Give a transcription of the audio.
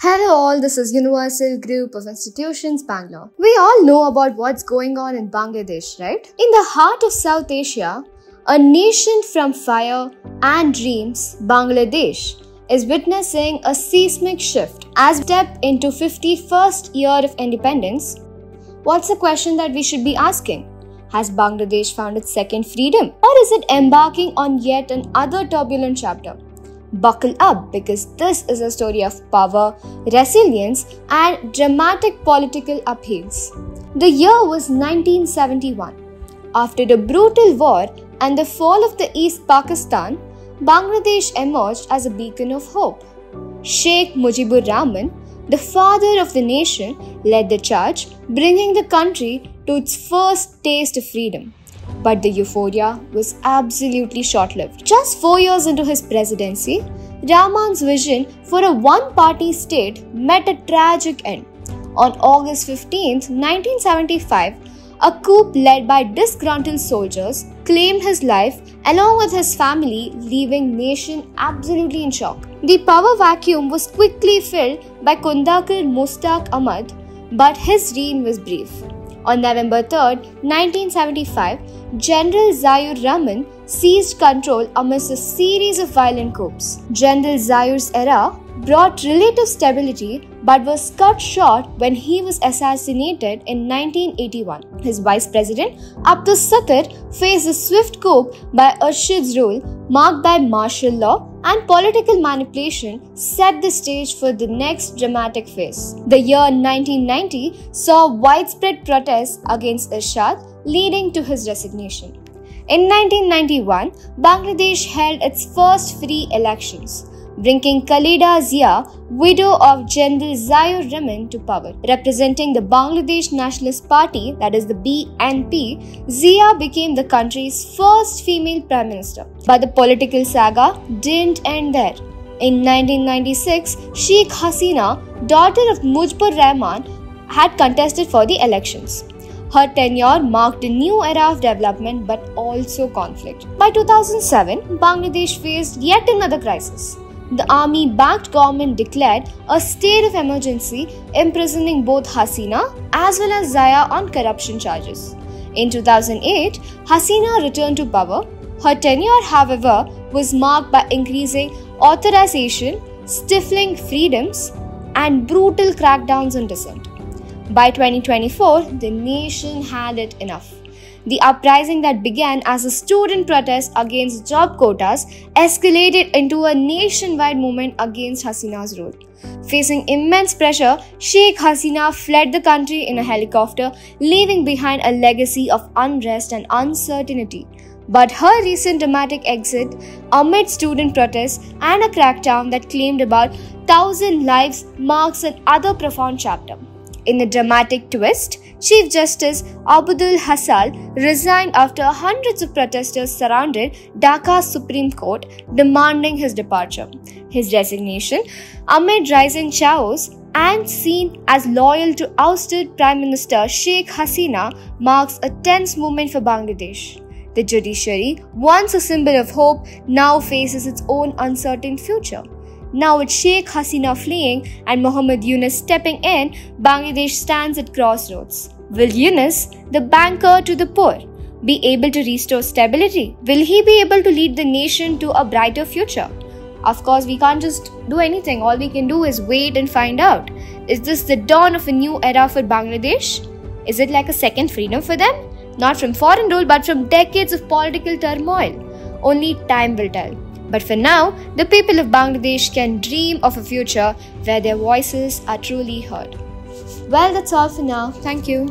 Hello all, this is Universal Group of Institutions, Bangalore. We all know about what's going on in Bangladesh, right? In the heart of South Asia, a nation from fire and dreams, Bangladesh is witnessing a seismic shift. As we step into 51st year of independence, what's the question that we should be asking? Has Bangladesh found its second freedom? Or is it embarking on yet another turbulent chapter? Buckle up, because this is a story of power, resilience, and dramatic political upheavals. The year was 1971. After the brutal war and the fall of the East Pakistan, Bangladesh emerged as a beacon of hope. Sheikh Mujibur Rahman, the father of the nation, led the charge, bringing the country to its first taste of freedom. But the euphoria was absolutely short-lived. Just 4 years into his presidency, Rahman's vision for a one-party state met a tragic end. On August 15, 1975, a coup led by disgruntled soldiers claimed his life along with his family, leaving the nation absolutely in shock. The power vacuum was quickly filled by Kundakar Mushtaq Ahmad, but his reign was brief. On November 3, 1975, General Ziaur Rahman seized control amidst a series of violent coups. General Ziaur's era brought relative stability but was cut short when he was assassinated in 1981. His vice president, Abdus Sattar, faced a swift coup by Urshid's rule, marked by martial law and political manipulation, set the stage for the next dramatic phase. The year 1990 saw widespread protests against Ershad, leading to his resignation. In 1991, Bangladesh held its first free elections, bringing Khaleda Zia, widow of General Ziaur Rahman, to power. Representing the Bangladesh Nationalist Party, that is the BNP, Zia became the country's first female prime minister. But the political saga didn't end there. In 1996, Sheikh Hasina, daughter of Mujibur Rahman, had contested for the elections. Her tenure marked a new era of development but also conflict. By 2007, Bangladesh faced yet another crisis. The army-backed government declared a state of emergency, imprisoning both Hasina as well as Zia on corruption charges. In 2008, Hasina returned to power. Her tenure, however, was marked by increasing authorization, stifling freedoms, and brutal crackdowns on dissent. By 2024, the nation had it enough. The uprising that began as a student protest against job quotas escalated into a nationwide movement against Hasina's rule. Facing immense pressure, Sheikh Hasina fled the country in a helicopter, leaving behind a legacy of unrest and uncertainty. But her recent dramatic exit amid student protests and a crackdown that claimed about 1,000 lives marks another profound chapter. In a dramatic twist, Chief Justice Abdul Hassal resigned after hundreds of protesters surrounded Dhaka's Supreme Court, demanding his departure. His resignation, amid rising chaos and seen as loyal to ousted Prime Minister Sheikh Hasina, marks a tense moment for Bangladesh. The judiciary, once a symbol of hope, now faces its own uncertain future. Now with Sheikh Hasina fleeing and Muhammad Yunus stepping in, Bangladesh stands at crossroads. Will Yunus, the banker to the poor, be able to restore stability? Will he be able to lead the nation to a brighter future? Of course, we can't just do anything. All we can do is wait and find out. Is this the dawn of a new era for Bangladesh? Is it like a second freedom for them? Not from foreign rule, but from decades of political turmoil. Only time will tell. But for now, the people of Bangladesh can dream of a future where their voices are truly heard. Well, that's all for now. Thank you.